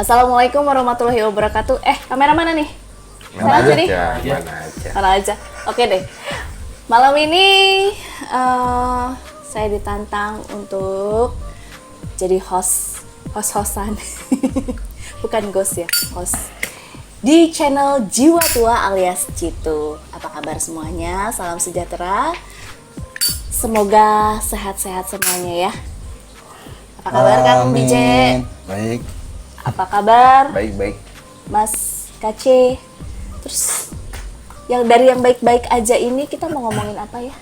Assalamualaikum warahmatullahi wabarakatuh. Kamera mana nih? Mana Sana sini. Mana aja. Oke deh. Malam ini saya ditantang untuk jadi host-hostan. Bukan ghost ya, host. Di channel Jiwa Tua alias Citu. Apa kabar semuanya? Salam sejahtera. Semoga sehat-sehat semuanya ya. Apa kabar Kang DJ? Baik. Apa kabar Baik. Mas Kace? Terus dari yang baik-baik aja ini kita mau ngomongin apa ya?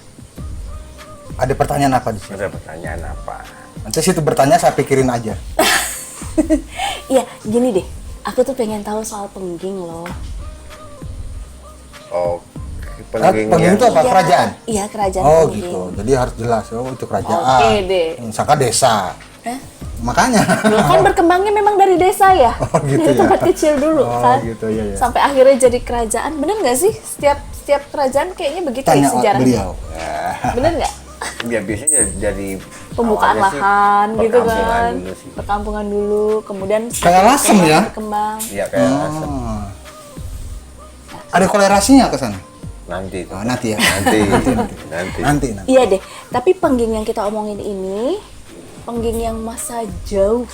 Ada pertanyaan apa di sini? Ada pertanyaan apa? Nanti situ bertanya saya pikirin aja. Iya, gini deh. Aku tuh pengen tahu soal pengging loh. Oh, Pengging penggingnya. itu apa? Kerajaan? Iya, kerajaan Oh pengging. gitu. Jadi harus jelas. Oh itu kerajaan. Oke deh. Sangka desa. Hah? Makanya. Loh, kan berkembangnya memang dari desa ya? Oh, gitu dari ya. tempat kecil dulu Oh, kan? gitu, iya. Sampai akhirnya jadi kerajaan. Bener nggak sih? Setiap kerajaan kayaknya begitu Tanya ya sejarahnya. beliau. Bener nggak? Ya biasanya dari Pembukaan awalnya sih lahan gitu perkampungan kan, dulu sih. perkampungan dulu, kemudian Kayak lasem ya? berkembang. Iya kayak asap. Oh. Ada kolerasinya ke sana? Nanti itu. Oh, nanti ya. Nanti. Nanti. Iya deh, tapi pengging yang kita omongin ini, pengging yang masa jauh,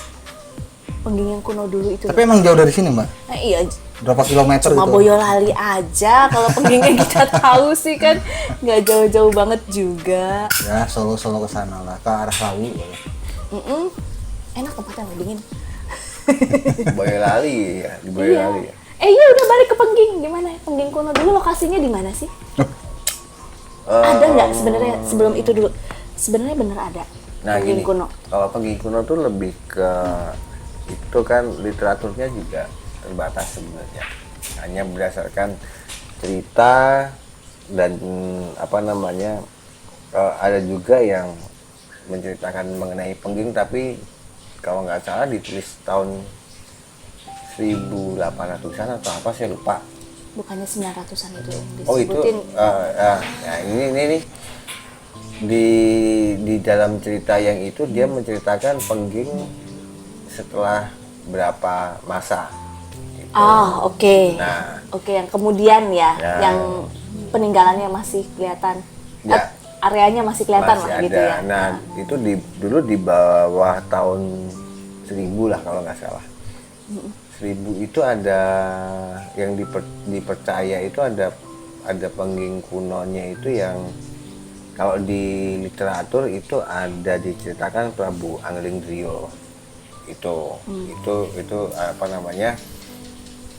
pengging yang kuno dulu itu. Tapi emang jauh dari sini, Mbak? Nah, iya, Berapa kilometer cuma itu? Boyolali aja. Kalau penggingnya kita tahu sih kan, nggak jauh-jauh banget juga. Ya, Solo ke sana lah, ke arah Lawu. Enak tempatnya nggak dingin. Boyolali ya, di Boyolali ya. Iya udah balik ke pengging. Di mana? Pengging kuno dulu lokasinya di mana sih? Ada nggak sebenarnya sebelum itu dulu? Sebenarnya bener ada. Nah pengging gini, kuno. kalau pengging kuno tuh lebih ke itu kan literaturnya juga terbatas sebenarnya. Hanya berdasarkan cerita dan apa namanya ada juga yang menceritakan mengenai pengging tapi kalau nggak salah ditulis tahun 1800-an atau apa saya lupa. Bukannya 900-an itu yang Oh itu disebutin. nah ini nih di dalam cerita yang itu dia menceritakan pengging setelah berapa masa. Gitu. Oke. Nah. Oke, yang kemudian ya, Ya. yang peninggalannya masih kelihatan. Ya. Areanya masih kelihatan Masih lah ada. gitu ya. Nah itu dulu di bawah tahun 1000 lah kalau nggak salah. 1000 itu ada yang dipercaya itu ada pengging kunonya itu yang kalau di literatur itu ada diceritakan Prabu Anglingdrio itu apa namanya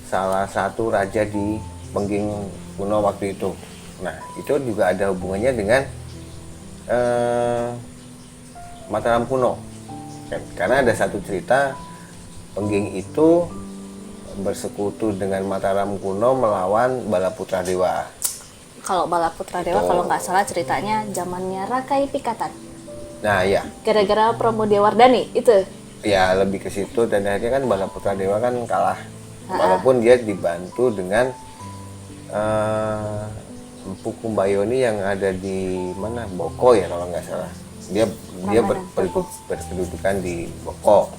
salah satu raja di pengging kuno waktu itu. Nah itu juga ada hubungannya dengan Mataram kuno karena ada satu cerita pengging itu bersekutu dengan Mataram kuno melawan Balaputra Dewa. Kalau Balaputra Dewa Itu. kalau nggak salah ceritanya zamannya Rakai Pikatan. Nah ya, Gara-gara Pramodewardhani itu. ya lebih ke situ dan akhirnya kan Balaputra Dewa kan kalah. Walaupun dia dibantu dengan Empu Kumbayoni yang ada di mana Boko ya kalau nggak salah. Dia berkedudukan di Boko.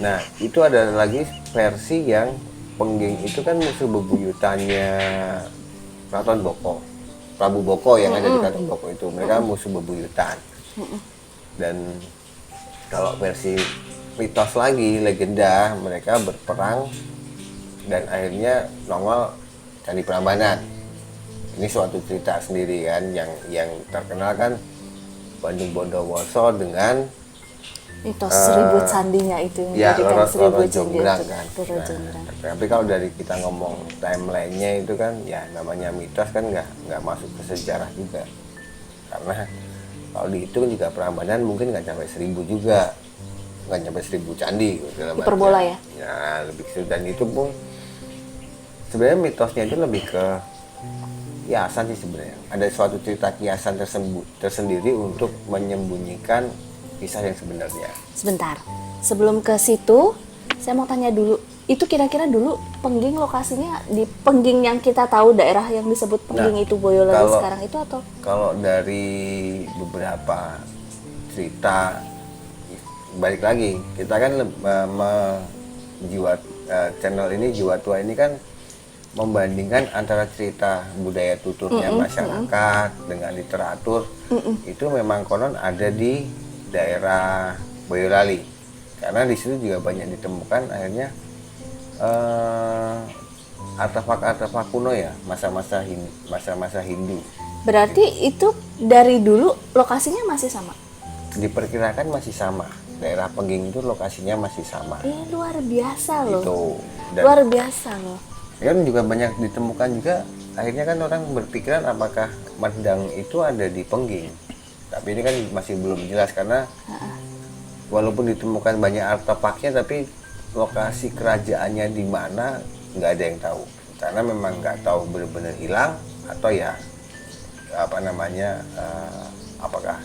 Nah itu ada lagi versi yang pengging itu kan musuh bebuyutannya Keraton Boko, Prabu Boko yang ada di Keraton Boko itu mereka musuh bebuyutan. Dan kalau versi mitos lagi legenda mereka berperang dan akhirnya nongol Candi Prambanan. Ini suatu cerita sendiri kan yang terkenal kan Bandung Bondowoso dengan Mitos seribu candinya itu ya menjadikan seribu Loro candi Jonggrang itu. kan. Loro Nah, Jonggrang. tapi kalau dari kita ngomong timelinenya itu kan ya namanya mitos kan nggak masuk ke sejarah juga karena kalau dihitung juga Prambanan mungkin nggak sampai 1000 juga nggak sampai 1000 candi dalam Hiperbola artian. Ya lebih ke situ dan itu pun sebenarnya mitosnya itu lebih ke kiasan sih sebenarnya ada suatu cerita kiasan tersendiri untuk menyembunyikan kisah yang sebenarnya. Sebentar, sebelum ke situ, saya mau tanya dulu, itu kira-kira dulu pengging lokasinya di pengging yang kita tahu daerah yang disebut pengging itu Boyolali sekarang itu atau? Kalau dari beberapa cerita balik lagi kita kan channel ini Jiwa Tua ini kan membandingkan antara cerita budaya tuturnya masyarakat dengan literatur. Itu memang konon ada di daerah Boyolali, karena di situ juga banyak ditemukan akhirnya artefak-artefak kuno ya, masa-masa Hindu. Berarti itu dari dulu lokasinya masih sama? Diperkirakan masih sama. Daerah Pengging itu lokasinya masih sama. Luar biasa loh. Itu. Dan Luar biasa loh. kan juga banyak ditemukan juga. Akhirnya kan orang berpikiran apakah Medang itu ada di Pengging. Tapi ini kan masih belum jelas karena walaupun ditemukan banyak artefaknya, tapi lokasi kerajaannya di mana nggak ada yang tahu. Karena memang nggak tahu benar-benar hilang atau ya apakah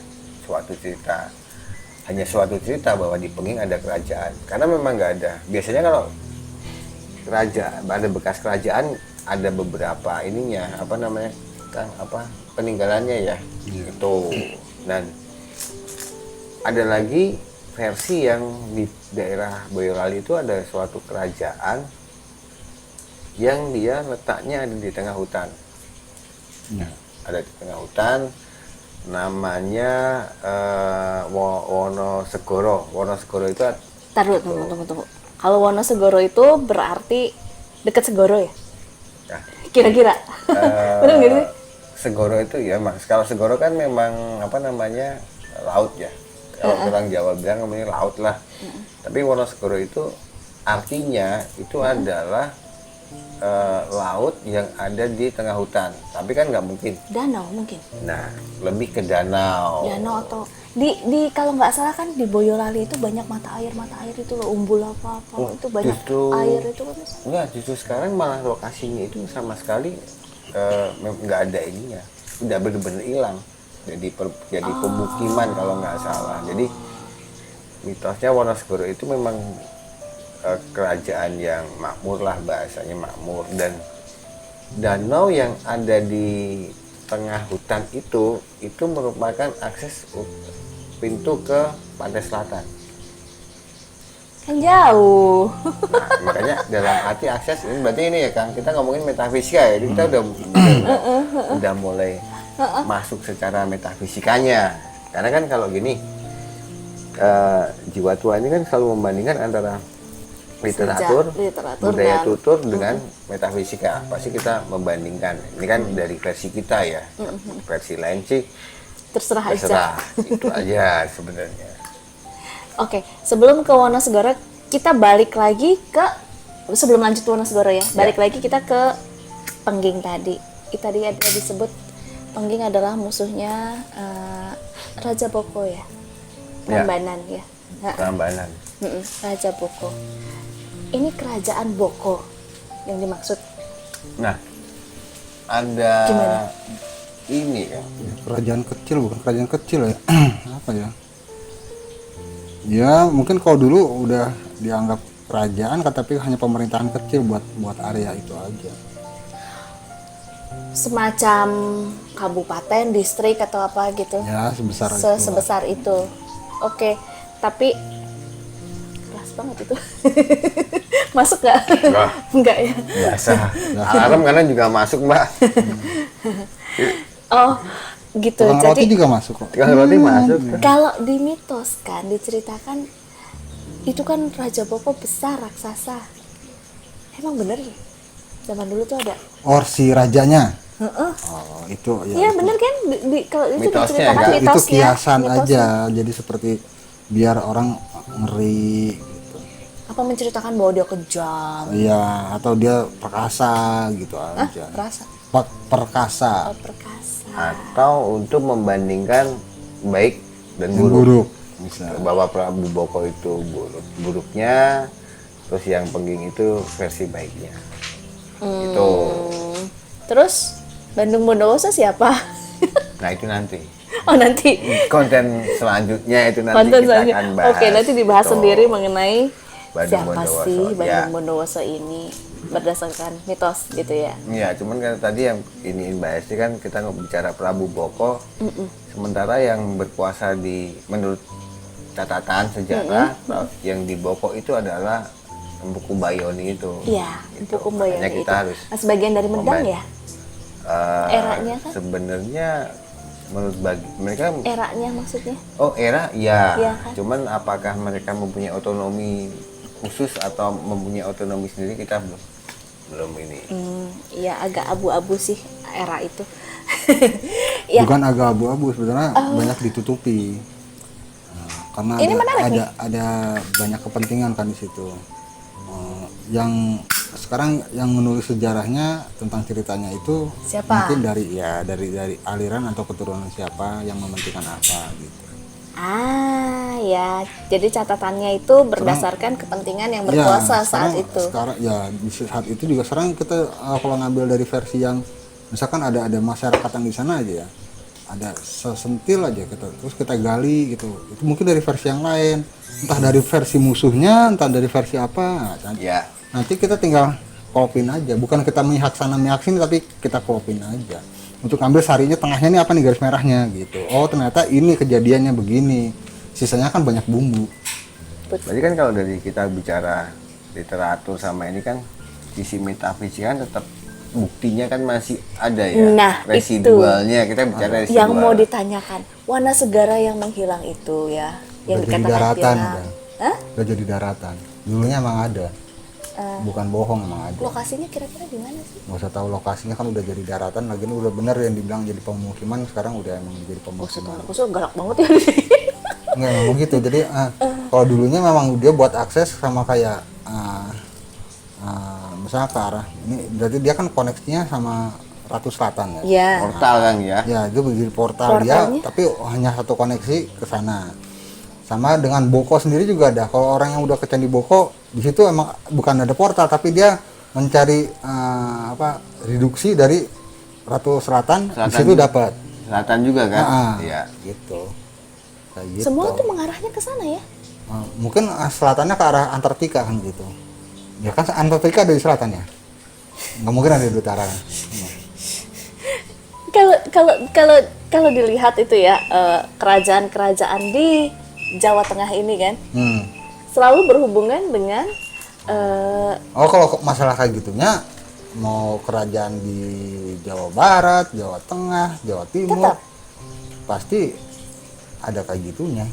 hanya suatu cerita bahwa di Pengging ada kerajaan, karena memang nggak ada. Biasanya kalau kerajaan ada bekas kerajaan ada beberapa ininya peninggalannya ya. Itu. Dan ada lagi versi yang di daerah Boyolali itu ada suatu kerajaan yang dia letaknya ada di tengah hutan. Ada di tengah hutan, namanya Wonosegoro. Wonosegoro itu Tunggu. Kalau Wonosegoro itu berarti dekat Segoro ya? ya, Kira-kira. Benar nggak sih? Segoro itu ya, kalau Segoro kan memang laut ya. Kalau orang Jawa bilang namanya laut lah. Tapi Wonosegoro itu artinya itu adalah laut yang ada di tengah hutan, tapi kan nggak mungkin. Danau mungkin. Nah, lebih ke danau. Danau atau di kalau nggak salah kan di Boyolali itu banyak mata air itu loh, umbul apa itu banyak air itu kan. Enggak, justru sekarang malah lokasinya itu sama sekali nggak ada ininya, udah benar-benar hilang. Jadi pemukiman kalau nggak salah. Jadi mitosnya Wonosegoro itu memang kerajaan yang makmur lah, bahasanya makmur, dan danau yang ada di tengah hutan itu merupakan akses pintu ke pantai selatan. Kan jauh. Nah, makanya dalam arti akses ini berarti ini ya Kang, kita ngomongin metafisika ya, jadi kita udah mulai masuk secara metafisikanya. Karena kan kalau gini, Jiwa Tua ini kan selalu membandingkan antara literatur budaya tutur dengan metafisika. Pasti kita membandingkan. Ini kan dari versi kita ya. Versi lain sih terserah aja. Itu aja sebenarnya. Oke, sebelum ke Wonosegoro kita balik lagi sebelum lanjut Wonosegoro ya. Balik lagi kita ke Pengging tadi. Tadi ada disebut Pengging adalah musuhnya Raja Boko ya. Prambanan ya. Prambanan. Raja Boko. Ini kerajaan Boko yang dimaksud. Nah, ada gimana? Ini kan kerajaan kecil, bukan kerajaan kecil ya. Apa ya? Ya mungkin kalau dulu udah dianggap kerajaan, tapi hanya pemerintahan kecil buat area itu aja. Semacam kabupaten, distrik atau apa gitu. Ya sebesar sebesar itu. Oke, tapi keras banget itu. Masuk nggak? Enggak ya. Biasa. Alarm karena juga masuk Mbak. Oh gitu. Tukang jadi roti juga masuk kok. Tukang roti masuk. Kalau dimitoskan, diceritakan itu kan Raja Boko besar, raksasa. Emang bener ya? Zaman dulu tuh ada. Si rajanya. Oh itu ya. Iya bener kan? Kalau itu Mitosnya, diceritakan kan? mitosnya. Itu kiasan mitosnya. aja, jadi seperti biar orang ngeri gitu. Apa menceritakan bahwa dia kejam? Iya, atau dia perkasa gitu aja. Perasa. Perkasa. Oh, perkasa. Atau untuk membandingkan baik dan Yang buruk. buruk bisa. Bahwa Prabu Boko itu buruknya, terus yang Pengging itu versi baiknya. Itu. Terus Bandung Bondowoso siapa? Nah itu nanti. Oh nanti. Konten selanjutnya itu nanti Konten kita selanjutnya. akan bahas. Oke, nanti dibahas Tuh. sendiri mengenai Bandung siapa Bondowoso. sih Bandung Ya. Bondowoso ini berdasarkan mitos gitu ya. Iya, cuman kan tadi yang ini Mbak Esti kan kita bicara Prabu Boko, sementara yang berkuasa menurut catatan sejarah yang di Boko itu adalah Empu Bayoni itu. Iya, Gitu. Empu Bayoni Makanya kita itu. harus Nah, sebagian dari Medang momen. ya? Eranya kan? Sebenarnya menurut bagi mereka Eranya maksudnya? era ya. Iya kan? Cuman apakah mereka mempunyai otonomi khusus atau mempunyai otonomi sendiri kita belum ini. Iya agak abu-abu sih era itu. Ya, Bukan agak abu-abu, sebenarnya banyak ditutupi. Nah, karena Ini menarik ada banyak kepentingan kan di situ. Yang sekarang yang menulis sejarahnya tentang ceritanya itu Siapa? mungkin dari aliran atau keturunan siapa yang mementingkan apa gitu. ya. Jadi catatannya itu berdasarkan kepentingan yang berkuasa saat itu. Sekarang ya di saat itu juga sekarang kita kalau ngambil dari versi yang misalkan ada masyarakat yang di sana aja ya, ada sesentil aja kita terus kita gali gitu, itu mungkin dari versi yang lain, entah dari versi musuhnya, entah dari versi apa. Nah, Ya. nanti kita tinggal kopin aja, bukan kita mihak sana mihak sini, tapi kita kopin aja untuk ambil sarinya, tengahnya ini apa nih garis merahnya gitu. Oh ternyata ini kejadiannya begini, sisanya kan banyak bumbu. Berarti kan kalau dari kita bicara literatur sama ini kan sisi metafisik kan tetap buktinya kan masih ada ya. Nah, residualnya kita bicara residual. Yang mau ditanyakan, warna segara yang menghilang itu ya, yang Udah jadi dikatakan daratan hilang. udah. Hah? Udah jadi daratan. Dulunya emang ada. Bukan bohong, emang ada. Lokasinya kira-kira di mana sih? Nggak usah tahu lokasinya, kan udah jadi daratan, lagi udah bener yang dibilang jadi pemukiman, sekarang udah emang jadi pemukiman. Aku suka galak banget ya. Nggak, emang begitu. Jadi kalau dulunya memang dia buat akses sama kayak misalnya ke arah ini, berarti dia kan koneksinya sama Ratu Selatan ya. Iya. Portal kan ya. Ya, itu begini portal dia, Portalnya? tapi hanya satu koneksi ke sana. Sama dengan Boko sendiri juga ada. Kalau orang yang udah ke Candi Boko, di situ emang bukan ada portal, tapi dia mencari reduksi dari Ratu Selatan, di situ juga. dapat. Selatan juga kan? Iya. Gitu. Kayak gitu. Semua tuh mengarahnya ke sana ya. Mungkin selatannya ke arah Antartika kan gitu. Ya kan Antartika ada di selatan ya. Nggak mungkin ada di utara kan. Kalau dilihat itu ya, kerajaan-kerajaan di Jawa Tengah ini kan selalu berhubungan dengan Oh, kalau masalah kayak gitunya, mau kerajaan di Jawa Barat, Jawa Tengah, Jawa Timur, Tetap. pasti ada kayak gitunya.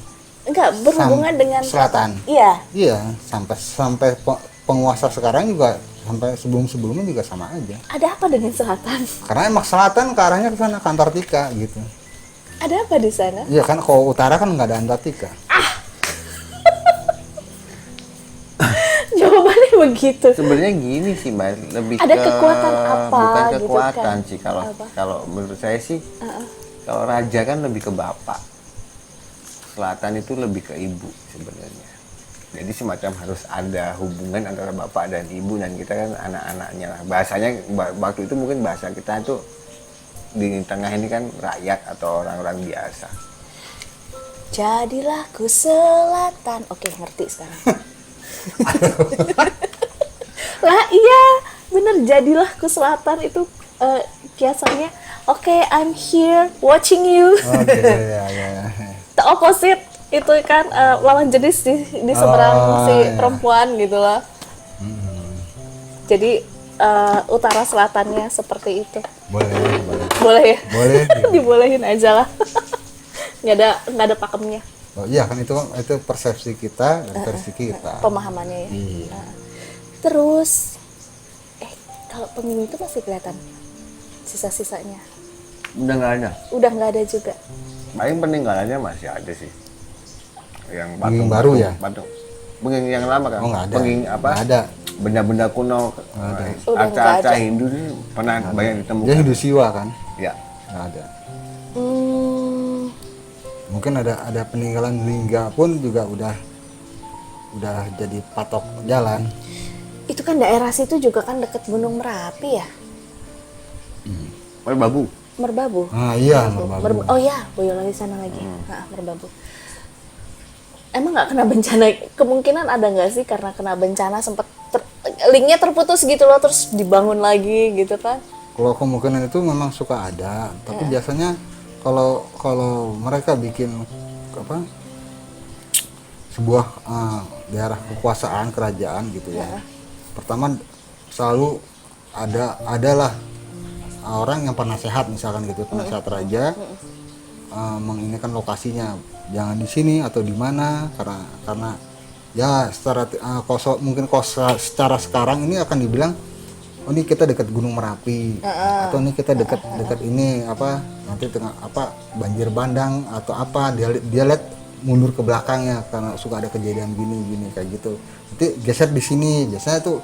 enggak berhubungan dengan selatan. Iya. Iya, sampai penguasa sekarang juga, sampai sebelum-sebelumnya juga sama aja. Ada apa dengan selatan? Karena emang selatan ke arahnya ke sana, ke Antartika gitu. Ada apa di sana? Iya kan, kalau utara kan nggak ada Antartika. Jawabannya begitu. Sebenarnya gini sih, Mbak, lebih Ada ke kekuatan apa bukan gitu kekuatan kan? sih kalau Apa? kalau menurut saya sih kalau raja kan lebih ke bapak. Selatan itu lebih ke ibu sebenarnya. Jadi semacam harus ada hubungan antara bapak dan ibu, dan kita kan anak-anaknya lah. Bahasanya waktu itu mungkin bahasa kita itu di tengah ini kan rakyat atau orang-orang biasa. Jadilah ku selatan. Oke, ngerti sekarang. Lah iya, bener, jadilah ku selatan itu biasanya oke, I'm here watching you. Oke, ya. The opposite itu kan lawan jenis di seberang si iya. perempuan gitu loh. Jadi utara selatannya seperti itu. Boleh. Boleh ya? Boleh. Dibolehin aja lah. nggak ada pakemnya Oh iya kan, itu persepsi kita dan versi kita. pemahamannya ya. Iya. Terus kalau pemilu itu masih kelihatan sisa-sisanya. Udah nggak ada. Udah nggak ada juga. Paling peninggalannya masih ada sih. Yang Penging baru ya? Patung. Penging yang lama kan? Oh nggak ada. Penging apa? Nggak ada. Benda-benda kuno. Udah nggak Arca-arca ada. Hindu ini pernah banyak ditemukan. Dia Hindu Siwa kan? Ya. Nggak ada. Hmm, Mungkin ada peninggalan lingga pun juga udah jadi patok jalan. itu kan daerah situ juga kan deket Gunung Merapi ya, Merbabu. Merbabu. Ah iya, Merbabu. Oh ya, Boyolali sana lagi. Merbabu. Emang nggak kena bencana? Kemungkinan ada nggak sih karena kena bencana sempat linknya terputus gitu loh, terus dibangun lagi gitu kan? Kalau kemungkinan itu memang suka ada, tapi biasanya kalau mereka bikin sebuah daerah kekuasaan kerajaan gitu ya. Pertama selalu adalah orang yang penasehat misalkan gitu, penasehat raja menginikan lokasinya, jangan di sini atau di mana, karena ya secara secara sekarang ini akan dibilang oh ini kita dekat Gunung Merapi atau ini kita dekat ini apa nanti tengah apa banjir bandang atau apa, dia lihat mundur ke belakangnya karena suka ada kejadian gini kayak gitu, nanti geser di sini, biasanya tuh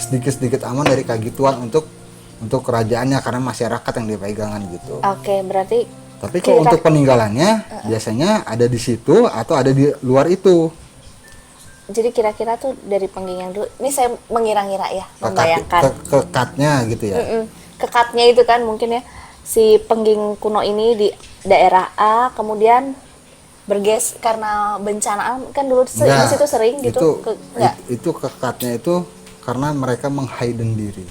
sedikit aman dari kayak gituan untuk kerajaannya karena masyarakat yang dipegangan gitu. Oke, berarti Tapi kalau untuk peninggalannya biasanya ada di situ atau ada di luar itu. jadi kira-kira tuh dari penggingan dulu. Ini saya mengira-ngira ya, membayangkan. Kekatnya gitu ya. Kekatnya itu kan mungkin ya si pengging kuno ini di daerah A, kemudian karena bencana kan dulu di situ sering gitu. Itu kekatnya itu karena mereka menghidden diri.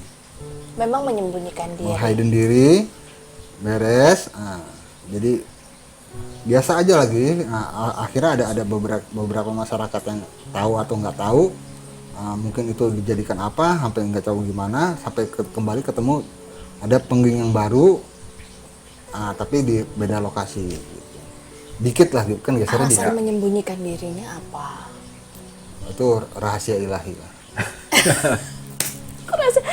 Memang menyembunyikan diri. Menghidden diri, beres. Jadi biasa aja lagi. Akhirnya ada beberapa masyarakat yang tahu atau nggak tahu. Mungkin itu dijadikan apa, sampai nggak tahu gimana, sampai kembali ketemu ada pengging yang baru, tapi di beda lokasi. Dikit lah, kan gesernya di. Alasan menyembunyikan dirinya apa? Itu rahasia ilahi lah. Kok rahasia?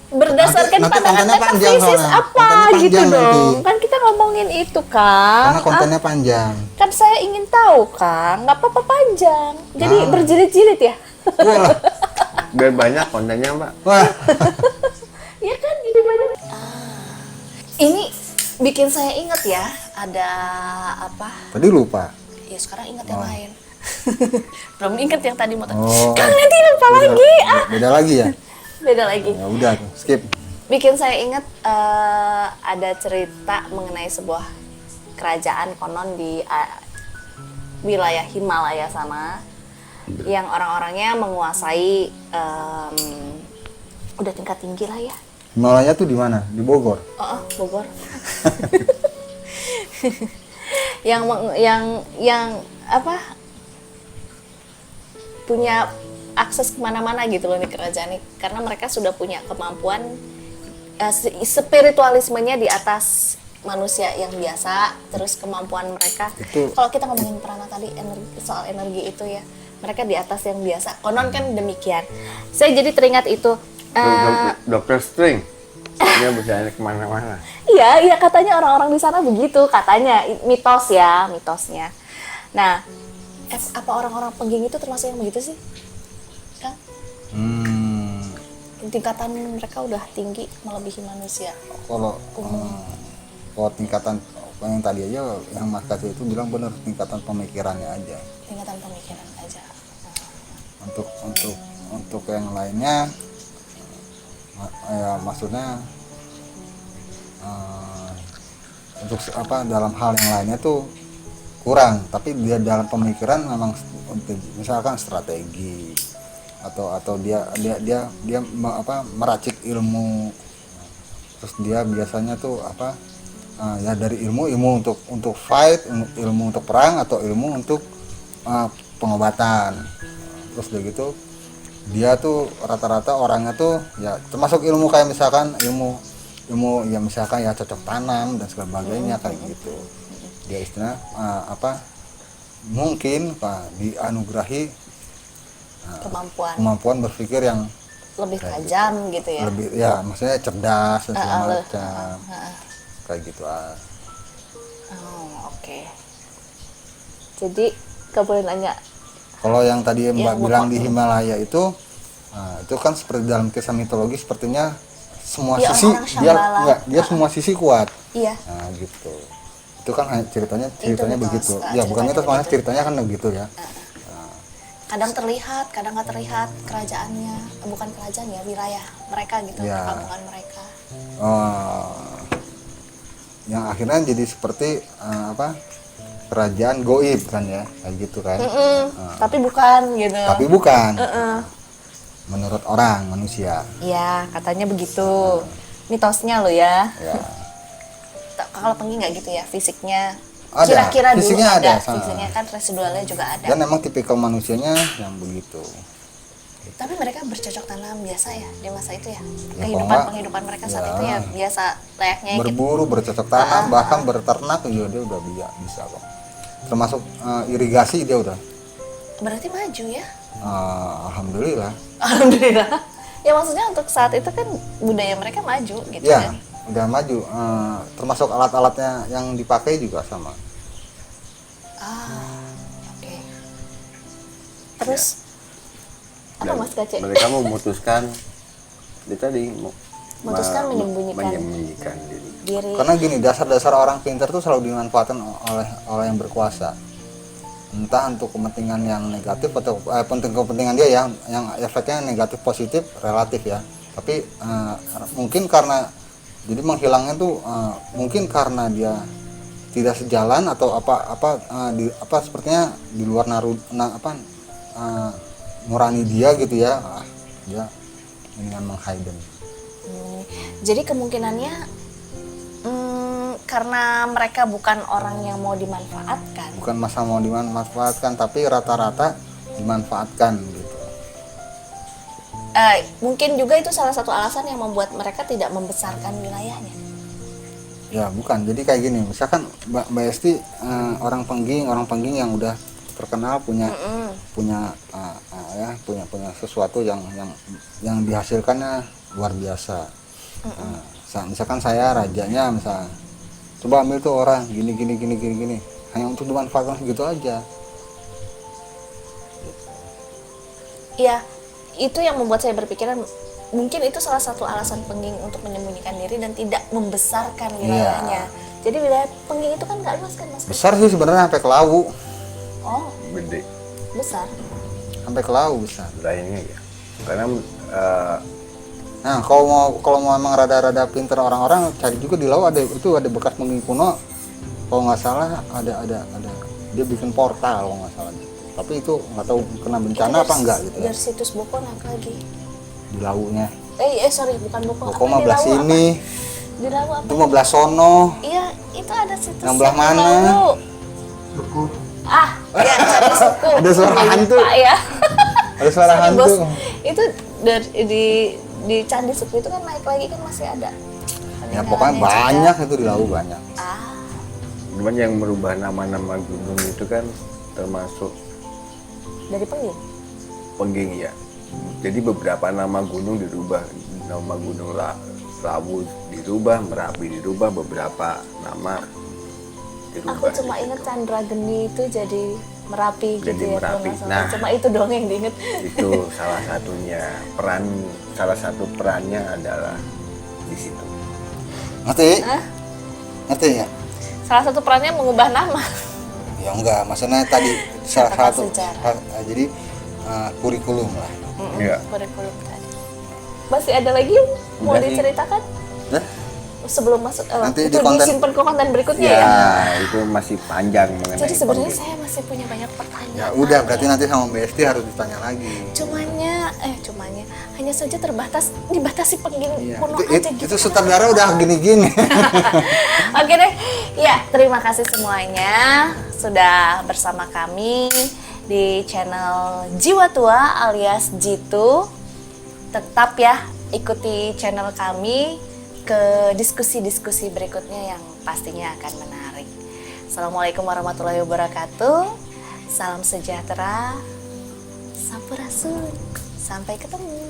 Berdasarkan Nanti pandangan kontennya panjang metafisis soalnya. apa Kontennya gitu panjang dong? nanti. Kan kita ngomongin itu Kang. Karena kontennya panjang. Kan saya ingin tahu Kang, nggak apa-apa panjang. Jadi berjilid-jilid ya. Wah, Biar banyak kontennya, Mbak. wah. Ya kan, jadi banyak. Ini bikin saya ingat ya, ada apa? Tadi lupa. Ya sekarang ingat yang lain. Belum ingat yang tadi mau. Oh. Kang nanti lupa lagi. Beda lagi ya? Beda lagi. Ya udah, skip. Bikin saya ingat ada cerita mengenai sebuah kerajaan konon di wilayah Himalaya sana yang orang-orangnya menguasai udah tingkat tinggi lah ya. Himalaya tuh di mana? Di Bogor. Bogor. yang apa? Punya akses kemana-mana gitu loh nih kerajaan ini, karena mereka sudah punya kemampuan spiritualismenya di atas manusia yang biasa. Terus kemampuan mereka kalau kita ngomongin Prana tadi soal energi itu ya, mereka di atas yang biasa konon kan demikian. Saya jadi teringat itu Dokter String dia bisa kemana-mana. iya katanya orang-orang di sana begitu katanya, mitosnya. Nah, apa orang-orang pengging itu termasuk yang begitu sih Kang? Tingkatan mereka udah tinggi melebihi manusia. Kalau tingkatan yang tadi aja yang Mas Kasih itu bilang benar, tingkatan pemikirannya aja. Tingkatan pemikiran aja. Untuk yang lainnya ya maksudnya untuk apa dalam hal yang lainnya tuh kurang, tapi dia dalam pemikiran memang misalkan strategi atau dia meracik ilmu, terus dia biasanya tuh ya dari ilmu untuk fight, ilmu untuk perang, atau ilmu untuk pengobatan. Terus udah gitu dia tuh rata-rata orangnya tuh ya termasuk ilmu kayak misalkan ilmu ya misalkan ya cocok tanam dan sebagainya kayak gitu. Dia istilah mungkin dianugerahi kemampuan berpikir yang lebih tajam gitu ya. Lebih ya maksudnya cerdas dan segala macam. Kayak gitu. Oke. Jadi gak boleh nanya. Kalau yang tadi Mbak bilang di Himalaya itu kan seperti dalam kisah mitologi, sepertinya semua ya, sisi dia semua sisi kuat. Iya. Nah gitu. Itu kan ceritanya begitu. Ya bukan itu semuanya ceritanya kan begitu ya. Kadang terlihat, kadang nggak terlihat kerajaannya, bukan kerajaan ya, wilayah mereka gitu, perkampungan mereka. Yang akhirnya jadi seperti kerajaan goib kan ya, kayak gitu kan. Tapi bukan gitu. Tapi bukan. Menurut orang manusia. Iya, katanya begitu. Mitosnya lo ya. Ya. Kalau pengging nggak gitu ya, fisiknya Ada, Kira-kira dulu fisiknya ada, ada. fisiknya kan residualnya juga ada. Dan emang tipikal manusianya yang begitu. Tapi mereka bercocok tanam biasa ya di masa itu ya. kalau nggak, Penghidupan mereka saat ya. itu ya biasa layaknya gitu. Berburu, bercocok tanam, bahkan berternak juga dia udah bisa kok. Termasuk irigasi dia udah. Berarti maju ya. Alhamdulillah. Alhamdulillah. Ya maksudnya untuk saat itu kan budaya mereka maju gitu Ya, kan. udah maju. Termasuk alat-alatnya yang dipakai juga sama. Oke. Terus apa Dan Mas Kace? mereka memutuskan dia tadi Memutuskan menyembunyikan menyembunyikan diri. diri. Karena gini, dasar-dasar orang pintar tuh selalu dimanfaatkan oleh yang berkuasa. Entah untuk kepentingan yang negatif atau kepentingan dia yang efeknya negatif positif relatif ya. Tapi mungkin karena jadi menghilangnya tuh mungkin karena dia tidak sejalan atau apa sepertinya di luar nurani dia gitu ya. Dia dengan menghidden. Jadi kemungkinannya karena mereka bukan orang yang mau dimanfaatkan. Bukan masa mau dimanfaatkan, tapi rata-rata dimanfaatkan gitu. Mungkin juga itu salah satu alasan yang membuat mereka tidak membesarkan wilayahnya. Ya bukan, jadi kayak gini, misalkan Mbak Esti orang pengging yang udah terkenal punya sesuatu yang dihasilkannya luar biasa. Misalkan saya rajanya misalnya, coba ambil tuh orang gini hanya untuk dimanfaatkan gitu aja. Ya, itu yang membuat saya berpikiran mungkin itu salah satu alasan pengging untuk menyembunyikan diri dan tidak membesarkan wilayahnya. Jadi wilayah pengging itu kan nggak luas kan Mas? Besar sih sebenarnya sampai ke Lawu. Oh, Gede besar. Sampai ke Lawu besar. wilayahnya ya. Karena Nah, kalau mau emang rada-rada pinter orang-orang cari juga di Lawu ada bekas pengging kuno. Kalau nggak salah ada dia bikin portal kalau nggak salah. Tapi itu nggak tahu kena bencana apa enggak gitu ya. Dari situs Boko apa lagi? Di Lawunya. Sorry bukan Boko. Boko mah belah sini. Di Lawu apa? Itu mah belah sono. Iya, itu ada situs Yang belah mana? Lawu. Ya cari suku. Ada suara hantu. Lupa ya. Ada suara Sorry, hantu. Bos. Itu di Candi Suku itu kan naik lagi kan masih ada. Ya pokoknya banyak itu di Lawu banyak. cuman yang merubah nama-nama gunung itu kan termasuk Dari pengging. pengging ya. Jadi beberapa nama gunung dirubah, nama gunung Lawu dirubah, Merapi dirubah, beberapa nama dirubah. Aku cuma inget Chandra Geni itu jadi Merapi Jadi gitu ya. kalau Merapi. nggak salah. Nah. Cuma itu doang yang diinget. Itu salah satu perannya adalah di situ. Ngerti? Ngerti ya? Salah satu perannya mengubah nama. Ya enggak, maksudnya tadi salah Catatan satu sejarah. jadi kurikulum lah. Iya. Kurikulum tadi. Masih ada lagi yang mau Udah sih. diceritakan? Nah, Sebelum masuk Nanti itu di konten- disimpan ke konten berikutnya Ya, ya. itu masih panjang mengenai Jadi sebenarnya pengging. saya masih punya banyak pertanyaan. ya udah berarti nanti sama Mbak Esti harus ditanya lagi. Cumanya hanya saja dibatasi pengging Iya. kuno Itu, aja itu, gitu. itu sutradara udah gini-gini. Oke deh, ya terima kasih semuanya sudah bersama kami di channel Jiwa Tua alias Jitu. Tetap ya ikuti channel kami ke diskusi-diskusi berikutnya yang pastinya akan menarik. Assalamualaikum warahmatullahi wabarakatuh. Salam sejahtera. Sampurasun. Sampai ketemu.